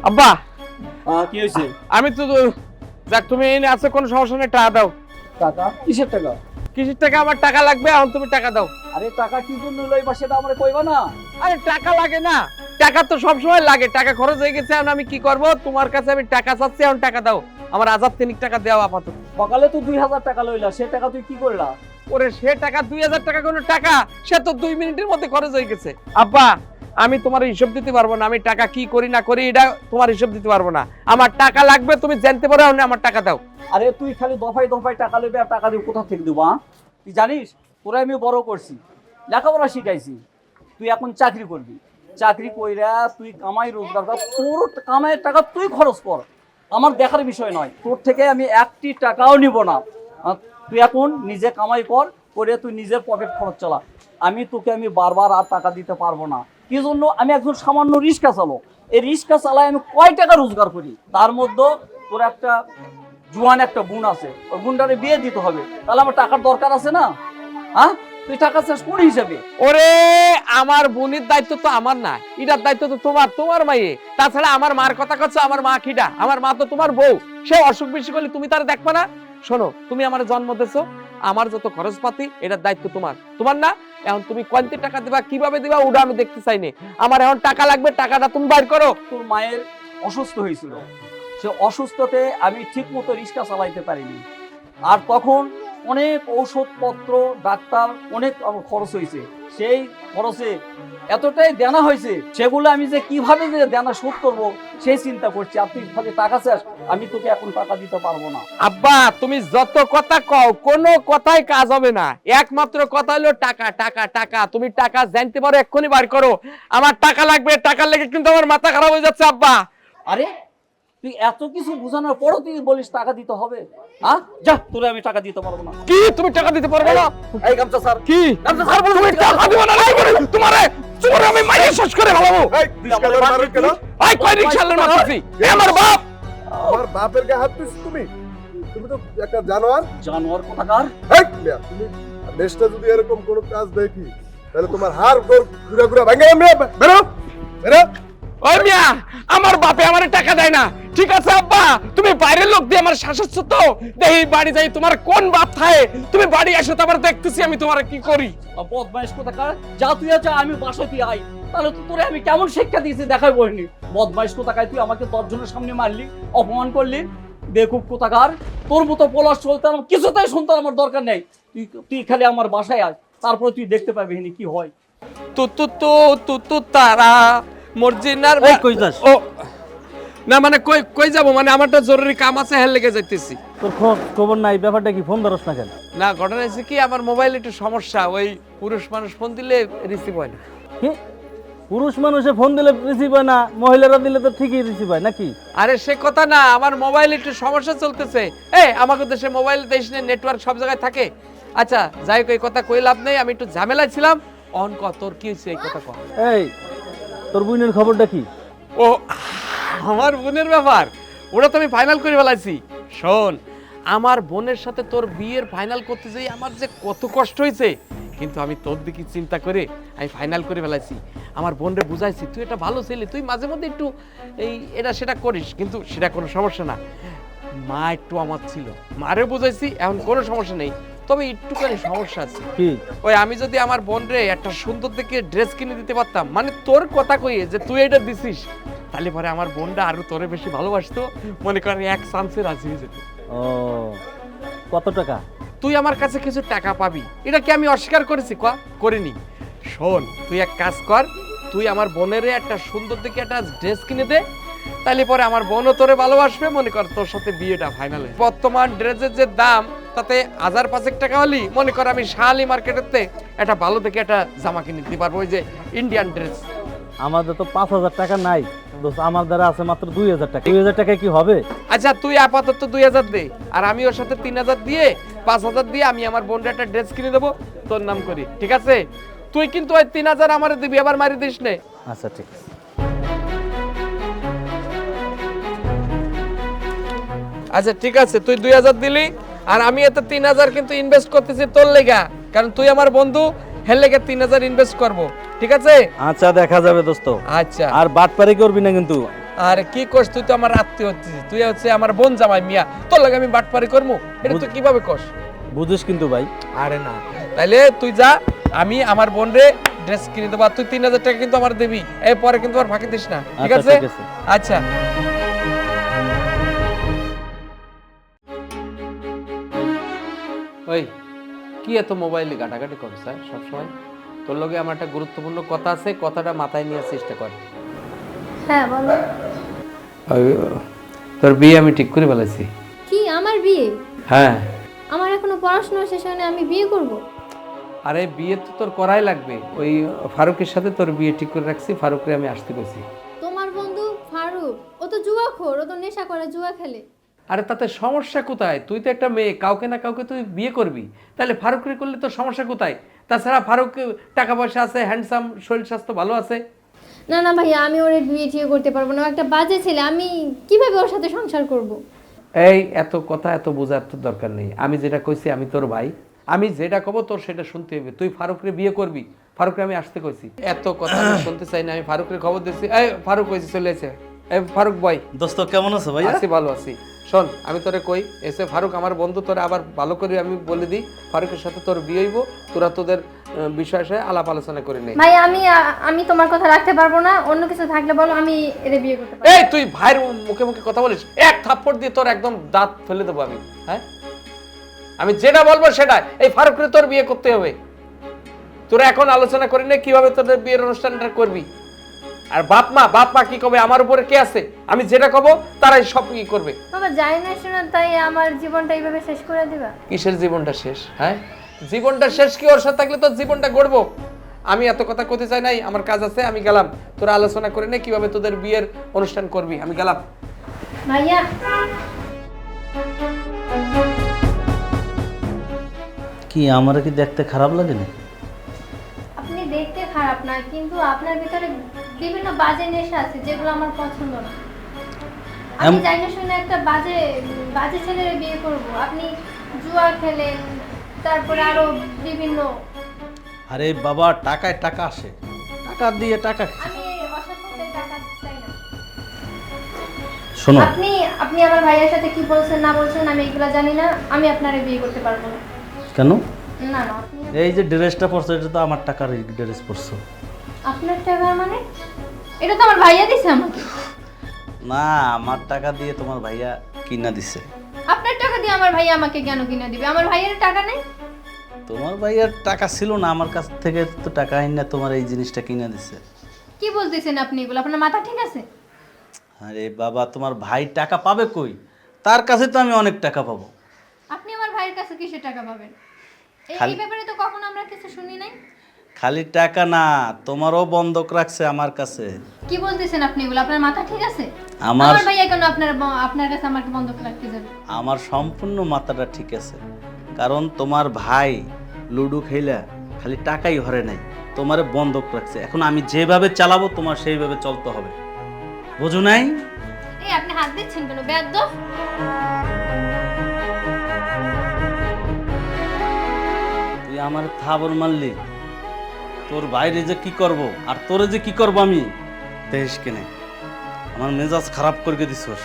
আব্বা কি হয়েছে? আমি তো যাক তুমি এনে আছে কোন সমস্যা নেই, টাকা দাও। টাকা? কিসের টাকা? কিসের টাকা? আমার টাকা লাগবে, এখন তুমি টাকা দাও। আরে টাকা কি জন্য লইবা সেটা আমরা কইবা না? আরে টাকা লাগে না? টাকা তো সব সময় লাগে, টাকা খরচ হয়ে গেছে, এখন আমি কি করব? তোমার কাছে আমি টাকা চাচ্ছি, এখন টাকা দাও। আমার আজাদ তিনিক টাকা দেওয়া আপাতত। সকালে তো 2000 টাকা লইলা, সে টাকা তুই কি করলা? ওরে সে টাকা 2000 টাকা কোনো টাকা? সে তো 2 মিনিটের মধ্যে খরচ হয়ে গেছে। আব্বা আমি তোমার হিসাব দিতে পারবো না, আমি টাকা কি করি না করি এটা তোমার হিসাব দিতে পারবো না। আমার টাকা লাগবে, তুমি জানতে পারো, আমার টাকা দাও। আরে তুই খালি দফায় দফায় টাকা লইবে আর টাকা দিয়ে কোথা থেকে দেবো? তুই জানিস তোরা আমি বড় করছি, লেখাপড়া শিখাইছি, তুই এখন চাকরি করবি। চাকরি কইরা তুই কামাই রোজগার কর, তোর কামাইয়ের টাকা তুই খরচ কর, আমার দেখার বিষয় নয়। তোর থেকে আমি একটি টাকাও নিব না। তুই এখন নিজে কামাই কর, করে তুই নিজের পকেট খরচ চালা। আমি বারবার আর টাকা দিতে পারবো না। কি জন্য? আমি একজন সামান্য রিক্সা চালক। এই রিক্সা চালায় আমি কয় টাকা রোজগার করি, তার মধ্যে তোর একটা জোয়ান একটা বোন আছে, ওই বোনটারে বিয়ে দিতে হবে, তাহলে আমার টাকার দরকার আছে না? হ্যাঁ, তুই টাকা চাস কোন হিসাবে? ওরে আমার বোনের দায়িত্ব তো আমার না, এটার দায়িত্ব তো তোমার, তোমার মাইয়ে। তাছাড়া আমার মার কথা কচ্ছ, আমার মা কিটা? আমার মা তো তোমার বউ, সে অসুখ বিসুখ হলে তুমি তার দেখবা না? শোনো, তুমি আমার জন্ম দিয়েছো, আমার যত খরচপাতি এটার দায়িত্ব তোমার, তোমার না? এখন তুমি কত টাকা দিবা, কিভাবে দিবা, ওটা আমি দেখতে চাইনি। আমার এখন টাকা লাগবে, টাকাটা তুমি বাইর করো। তোর মায়ের অসুস্থ হয়েছিল, সে অসুস্থতে আমি ঠিক মতো রিক্সা চালাইতে পারিনি, আর তখন অনেক ঔষধপত্র, ডাক্তার, অনেক আমার খরচ হয়েছে। সেই খরচে এতটাই দেনা হয়েছে, সেগুলো আমি যে কিভাবে যে দেনা শোধ করবো সেই চিন্তা করছি। আপনি খালি টাকা চাস, আমি তোকে এখন টাকা দিতে পারবো না। আব্বা তুমি যত কথা কও, কোনো কথাই কাজ হবে না। একমাত্র কথা হলো টাকা টাকা টাকা। তুমি টাকা জানতে পারো, এক্ষুনি বার করো। আমার টাকা লাগবে, টাকার লেগে কিন্তু আমার মাথা খারাপ হয়ে যাচ্ছে আব্বা। আরে তুই এত কিছু বোঝানোর পরও তুই বলিস টাকা দিতে হবে? হ্যাঁ, যা, তোরে আমি টাকা দিতে পারবো না। কি তুমি টাকা দিতে পারবে না? এই গামছা স্যার, কি গামছা স্যার বলুন, তুমি টাকা দিবে না? নাই করে তোমারে চোর আমি মাইরে শেষ করে ফেলাবো। এই রিস্কালার মারুন কেন? আই কই রিকশালের মারছি? এ আমার বাপ। আমার বাপের গায়ে হাত দিছ তুমি? তুমি তো একটা জানোয়ার। জানোয়ার কোথাকার। হেই মিয়া, তুমি নেক্সটে যদি এরকম কোনো কাজ দেখি তাহলে তোমার হাড় গোড় ঘুরে ঘুরে ভেঙে যাবে। বেরো বেরো। ওই মিয়া, আমার বাপে আমার টাকা দেয় না, ঠিক আছে আব্বা? তুমি বাইরের লোক দিয়ে আমার শাসাচ্ছ তো, দেখি বাড়ি যাই তোমার কোন বাপ থাকে। তুমি বাড়ি এসো, তারপর দেখতেছি আমি তোমার কি করি। বদমাইশ কোথাকার, যা তুই আচ্ছা আমি বাসায় তুই আই, তাহলে তো তোরে আমি কেমন শিক্ষা দিয়েছি দেখাই বলিনি। বদমাইশ কোথাকার, তুই আমাকে 10 জনের সামনে মারলি, অপমান করলি, বেকুব কোথাকার। তোর মতো পলাশ চলতে আমার কিছুতেই শুনতে আমার দরকার নেই। তুই খালি আমার বাসায় আয়, তারপরে তুই দেখতে পাবি কি হয়। তু তু তু তু তু তারা মর্জিনার এই কই যাস? ও না, মানে কই কই যাব, মানে আমারটা জরুরি কাম আছে, হেল লেগে যাইতেছি। তোর খবর নাই, ব্যাপারটা কি? ফোন ধরস না কেন? না, ঘটনা হচ্ছে কি, আমার মোবাইল একটু সমস্যা, ওই পুরুষ মানুষ ফোন দিলে রিসিভ হয় না। কি? পুরুষ মানুষে ফোন দিলে রিসিভ হয় না, মহিলারা দিলে তো ঠিকই রিসিভ হয় নাকি? আরে সে কথা না, আমার মোবাইল একটু সমস্যা চলতেছে। এই আমাকে দেশে মোবাইল দেশ নিয়ে নেটওয়ার্ক সব জায়গায় থাকে। আচ্ছা যাই হোক, এই কথা কই লাভ নেই, আমি একটু ঝামেলায় ছিলাম। অন ক, তোর কি হয়েছে এই কথা ক। এই তোর বোনের খবরটা কি? ও আমার বোনের ব্যাপার, ওটা তো আমি ফাইনাল করে ফেলাইছি। শোন, আমার বোনের সাথে তোর বিয়ের ফাইনাল করতে যাই আমার যে কত কষ্ট হয়েছে, কিন্তু আমি তোর দিকে চিন্তা করে আমি ফাইনাল করে ফেলাইছি। আমার বোনরে বুঝাইছি, তুই এটা ভালো ছেলে, তুই মাঝে মধ্যে একটু এই এটা সেটা করিস, কিন্তু সেটা কোনো সমস্যা না। মা একটু আমার ছিল, মারে বুঝাইছি, এখন কোনো সমস্যা নেই, তবে একটুখানি সমস্যা আছে। কি? ওই আমি যদি আমার বোনরে একটা সুন্দর দেখে ড্রেস কিনে দিতে পারতাম, মানে তোর কথা কইয়ে যে তুই এটা দিছিস, তাহলে পরে আমার বোনটা আরো তোরে বেশি ভালোবাসতো, মনে করেন এক চান্সে রাজি হয়ে যেত। ও, কত টাকা? তুই আমার কাছে কিছু টাকা পাবি, এটা কি আমি অস্বীকার করেছি? করিনি। শোন, তুই এক কাজ কর, তুই আমার বোনের একটা সুন্দর দেখে একটা ড্রেস কিনে দে, তাহলে পরে আমার বোনও তোরে ভালোবাসবে, মনে কর তোর সাথে বিয়েটা ফাইনাল। বর্তমান ড্রেসের যে দাম, তাতে 1000-5 টাকা হলি মনে কর আমি শালি মার্কেটেতে একটা ভালো দেখে একটা জামা কিনে দিতে পারবো, ওই যে ইন্ডিয়ান ড্রেস। আমাদের তো 5000 টাকা নাই দোস্ত, আমার দ্বারা আছে মাত্র 2000 টাকা। 2000 টাকায় কি হবে? আচ্ছা তুই আপাতত 2000 দে, আর আমি ওর সাথে 3000 দিয়ে 5000 দিয়ে আমি আমার বোনটা একটা ড্রেস কিনে দেবো তোর নাম করি, ঠিক আছে? তুই কিন্তু ওই 3000 আমারে দিবি, আবার মারি দিস নে। আচ্ছা ঠিক আছে। আচ্ছা ঠিক আছে, তুই 2000 দিলি, আর আমি এতে 3000 কিন্তু ইনভেস্ট করতেছি তোর লেগা, কারণ তুই আমার বন্ধু, হের লেগে 3000 ইনভেস্ট করব, ঠিক আছে? আচ্ছা দেখা যাবে দোস্ত। আচ্ছা আর বাটপারি করবি না কিন্তু, আর কি করছ, তুই তো আমার আত্মীয় হচ্ছিস, তুই হচ্ছে আমার বোন জামাই মিয়া, তোর লাগে আমি বাটপারি করবো? এটা তুই কিভাবে কস? বুঝিস কিন্তু ভাই। আরে না, তাইলে তুই যা, আমি আমার বোন রে ড্রেস কিনে দেবো, আর তুই 3000 টাকা কিন্তু আমার দিবি, এই পরে কিন্তু আর ফাঁকি দিস না, ঠিক আচ্ছা, আছে? ঠিক আছে। আচ্ছা। ওই কি এত মোবাইলে ঘাটাঘাটি করছ সবসময়? তোর লগে আমার একটা গুরুত্বপূর্ণ কথা আছে, কথাটা মাথায় নিয়ে চেষ্টা কর। হ্যাঁ বলো। তোর বিয়ে আমি ঠিক করে ফেলেছি। কি আমার বিয়ে? হ্যাঁ। আমার এখনো পড়াশোনা শেষ হয়নি, আমি বিয়ে করব? আরে বিয়ে তো তোর করাই লাগবে, ওই ফারুকের সাথে তোর বিয়ে ঠিক করে রাখছি, ফারুকরে আমি আসতে কইছি। তোমার বন্ধু ফারুক ও তো জুয়াখোর, ও তো নেশা করে, জুয়া খেলে। আরে তাতে সমস্যা কোথায়? তুই তো একটা মেয়ে, কাউকে না কাউকে তুই বিয়ে করবি, তাহলে ফারুকরে করলে তোর সমস্যা কোথায়? তাছাড়া ফারুক টাকা পয়সা আছে, হ্যান্ডসাম, শরীর স্বাস্থ্য ভালো আছে। না না ভাইয়া, আমি ওর বিয়ে টিয়ে করতে পারবো না, ও একটা বাজে ছেলে, আমি কিভাবে ওর সাথে সংসার করব? এই এত কথা এত বোঝার তো দরকার নেই, আমি যেটা কইছি, আমি তোর ভাই, আমি যেটা কব তোর সেটা শুনতে হবে। তুই ফারুকরে বিয়ে করবি, ফারুকরে আমি আসতে কইছি, এত কথা আমি শুনতে চাই না। আমি ফারুকরে খবর দিচ্ছি, এই ফারুক কইছি চলে এসে। এই ফারুক বয়, দোস্ত কেমন আছো ভাইয়া? আছি, ভালো আছি। শোন, আমি তোরে কই, এসে ফারুক আমার বন্ধু, তোরে আবার ভালো করে আমি বলে দিই, ফারুকের সাথে তোর বিয়ে হইব, তোরা তোদের বিষয় আলাপ আলোচনা করে নে। ভাই আমি তোমার কথা রাখতে পারবো না, অন্য কিছু থাকলে বলো, আমি এদের বিয়ে করতে পারবো। এই তুই ভাইয়ের মুখে মুখে কথা বলিস, এক থাপ্পড় দিয়ে তোর একদম দাঁত ফেলে দেবো আমি। হ্যাঁ, আমি যেটা বলবো সেটা, এই ফারুকরে তোর বিয়ে করতে হবে। তোরা এখন আলোচনা করি না কিভাবে তোদের বিয়ের অনুষ্ঠানটা করবি। আর বাপ মা কি কবে, আমার উপরে কে আছে? আমি যেটা কব তারাই সব কি করবে। বাবা যাই না শোনা, তাই আমার জীবনটা এইভাবে শেষ করে দিবা? কিসের জীবনটা শেষ? হ্যাঁ, জীবনটা শেষ কি? ওর সাথে থাকলে তোর জীবনটা গড়বো। আমি এত কথা করতে চাই নাই, আমার কাজ আছে, আমি গেলাম। তোরা আলোচনা করে নে কিভাবে তোদের বিয়ের অনুষ্ঠান করবি, আমি গেলাম। ভাইয়া কি আমার কি দেখতে খারাপ লাগে না? আপনি দেখতে খারাপ না, কিন্তু আপনার ভিতরে বিভিন্ন বাজে নেশা আছে যেগুলো আমার পছন্দ না। আমি জানি না শুনে একটা বাজে বাজে ছেলের বিয়ে করব। আপনি জুয়া খেলেন, তারপরে আরো বিভিন্ন। আরে বাবা, টাকায় টাকা আসে, টাকা দিয়ে টাকা। আমি অসৎপথে টাকা চাই না। শোনো, আপনি আমার ভাইয়ের সাথে কি বলছেন না বলছেন আমি এগুলো জানি না, আমি আপনারে বিয়ে করতে পারবো না। কেন? না না, আপনি এই যে ড্রেসটা পরছো, এটা তো আমার টাকার ড্রেস পরছো। আপনার টাকা মানে? এটা তো আমার ভাইয়া দিছে আমাকে। না, আমার টাকা দিয়ে তোমার ভাইয়া কিনা দিছে। আপনার টাকা দিয়ে আমার ভাইয়া আমাকে কেন কিনা দিবে? আমার ভাইয়ের টাকা নেই। তোমার ভাইয়ার টাকা ছিল না, আমার কাছ থেকে তো টাকা আইন না তোমার এই জিনিসটা কিনা দিছে। কি বলতেছেন আপনি এগুলো? আপনার মাথা ঠিক আছে? আরে বাবা, তোমার ভাই টাকা পাবে কই? তার কাছে তো আমি অনেক টাকা পাবো। আপনি আমার ভাইয়ের কাছে কিসের টাকা পাবেন? এই ব্যাপারে তো কখনো আমরা কিছু শুনি নাই। খালি টাকা না, তোমারও বন্ধক রাখছে আমার কাছে। কি বলতেছেন আপনি এগুলো? আপনার মাথা ঠিক আছে? আমার আমার ভাইয়া কেন আপনার কাছে আমাকে বন্ধক রাখতে যাবে? আমার সম্পূর্ণ মাথাটা ঠিক আছে, কারণ তোমার ভাই লুডো খেলা খালি টাকাই হরে নাই, তোমারে বন্ধক রাখছে। এখন আমি যেভাবে চালাবো তোমার সেইভাবে চলতে হবে, বুঝো নাই? এই আপনি হাত দিচ্ছেন কেন বেয়াদব? তুই আমার থাবর মারলি, তোর বাইরে যে কি করব আর তোরে যে কি করব আমি দেশ কেনে আমার মেজাজ খারাপ করে দিছস।